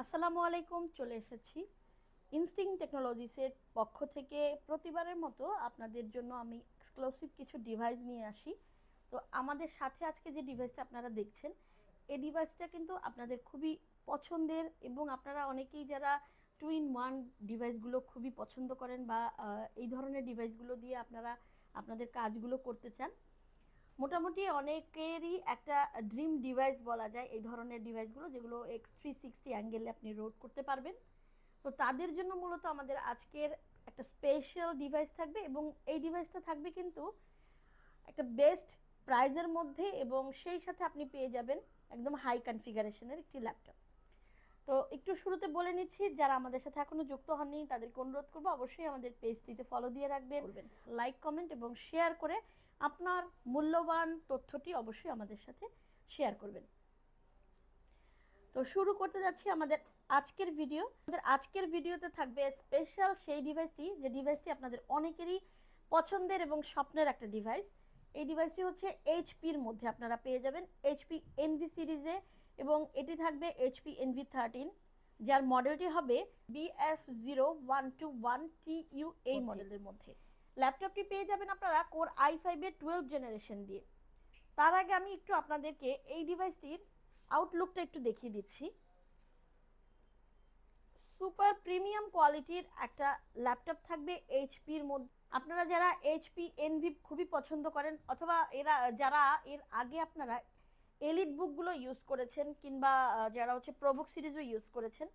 আসসালামু আলাইকুম, চলে এসেছি ইনস্টিং টেকনোলজিসের পক্ষ থেকে। প্রতিবারের মতো আপনাদের জন্য আমি এক্সক্লুসিভ কিছু ডিভাইস নিয়ে আসি। তো আমাদের সাথে আজকে যে ডিভাইসটা আপনারা দেখছেন, এই ডিভাইসটা কিন্তু আপনাদের খুবই পছন্দের, এবং আপনারা অনেকেই যারা টু ইন ওয়ান ডিভাইসগুলো খুবই পছন্দ করেন বা এই ধরনের ডিভাইসগুলো দিয়ে আপনারা আপনাদের কাজগুলো করতে চান। মোটামুটি অনেকেরই একটা ড্রিম ডিভাইস বলা যায় এই ধরনের ডিভাইসগুলো, যেগুলো X360 অ্যাঙ্গেলে আপনি রোড করতে পারবেন। তো তাদের জন্য মূলত আমাদের আজকের একটা স্পেশাল ডিভাইস থাকবে, এবং এই ডিভাইসটা থাকবে কিন্তু একটা বেস্ট প্রাইজের মধ্যে, এবং সেই সাথে আপনি পেয়ে যাবেন একদম হাই কনফিগারেশনের একটি ল্যাপটপ। তো একটু শুরুতে বলে নিচ্ছি, যারা আমাদের সাথে এখনো যুক্ত হননি তাদেরকে অনুরোধ করবো অবশ্যই আমাদের পেজটিতে ফলো দিয়ে রাখবেন, লাইক কমেন্ট এবং শেয়ার করে আপনার মূল্যবান তথ্যটি অবশ্যই আমাদের সাথে শেয়ার করবেন। তো শুরু করতে যাচ্ছি আমাদের আজকের ভিডিও। আমাদের আজকের ভিডিওতে থাকবে স্পেশাল সেই ডিভাইসটি, যে ডিভাইসটি আপনাদের অনেকেরই পছন্দের এবং স্বপ্নের একটা ডিভাইস। এই ডিভাইসটি হচ্ছে এইচপির মধ্যে আপনারা পেয়ে যাবেন এইচপি এনভি সিরিজে, এবং এটি থাকবে এইচপি এনভি 13, যার মডেলটি হবে BF0121TU এই মডেলের মধ্যে। ল্যাপটপটি পেয়ে যাবেন আপনারা কোর i5-এর 12 জেনারেশন দিয়ে। তার আগে আমি একটু আপনাদেরকে এই ডিভাইসটির আউটলুকটা একটু দেখিয়ে দিচ্ছি। সুপার প্রিমিয়াম কোয়ালিটির একটা ল্যাপটপ থাকবে এইচপির মধ্যে। আপনারা যারা এইচপি এনভি খুবই পছন্দ করেন, অথবা যারা এর আগে আপনারা এলিট বুকগুলো ইউজ করেছেন, কিংবা যারা হচ্ছে প্রোবুক সিরিজও ইউজ করেছেন,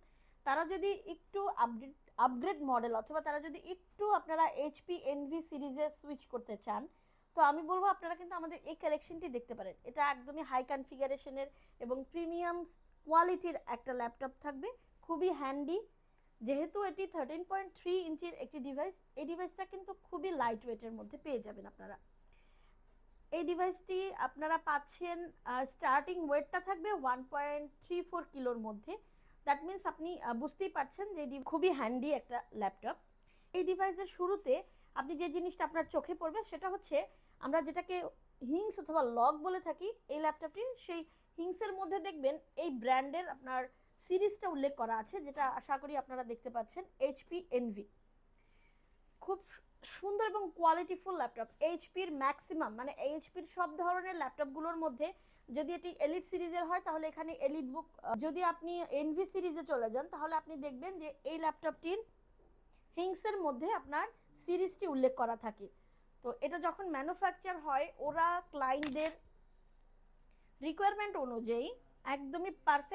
তারা যদি একটু আপগ্রেড মডেল, অথবা তারা যদি একটু আপনারা এইচপি এনভি সিরিজে সুইচ করতে চান, তো আমি বলবো আপনারা কিন্তু আমাদের এই কালেকশনটি দেখতে পারেন। এটা একদমই হাই কনফিগারেশনের এবং প্রিমিয়াম কোয়ালিটির একটা ল্যাপটপ থাকবে, খুবই হ্যান্ডি। যেহেতু এটি 13.3 ইঞ্চির একটি ডিভাইস, এই ডিভাইসটা কিন্তু খুবই লাইট ওয়েটের মধ্যে পেয়ে যাবেন আপনারা। এই ডিভাইসটি আপনারা পাচ্ছেন, স্টার্টিং ওয়েটটা থাকবে 1.34 কিলোর মধ্যে। দ্যাট মিনস আপনি বুঝতেই পারছেন যে এটি খুবই হ্যান্ডি একটা ল্যাপটপ। এই ডিভাইসের শুরুতে আপনি যে জিনিসটা আপনার চোখে পড়বে সেটা হচ্ছে, আমরা যেটাকে হিংস অথবা লক বলে থাকি এই ল্যাপটপটির, সেই হিংসের মধ্যে দেখবেন এই ব্র্যান্ডের আপনার সিরিজটা উল্লেখ করা আছে, যেটা আশা করি আপনারা দেখতে পাচ্ছেন, এইচপি এনভি। খুব সুন্দর এবং কোয়ালিটিফুল ল্যাপটপ। এইচপির ম্যাক্সিমাম, মানে এইচপির সব ধরনের ল্যাপটপগুলোর মধ্যে যদি এটি এলিট সিরিজের হয় তাহলে এখানে এলিট বুক, যদি আপনি এনভি সিরিজে চলে যান তাহলে আপনি দেখবেন যে এই ল্যাপটপটির হিংসের মধ্যে আপনার সিরিজটি উল্লেখ করা থাকে। তো এটা যখন ম্যানুফ্যাকচার হয়, ওরা ক্লায়েন্টদের রিকোয়ারমেন্ট অনুযায়ী একদমই পারফেক্ট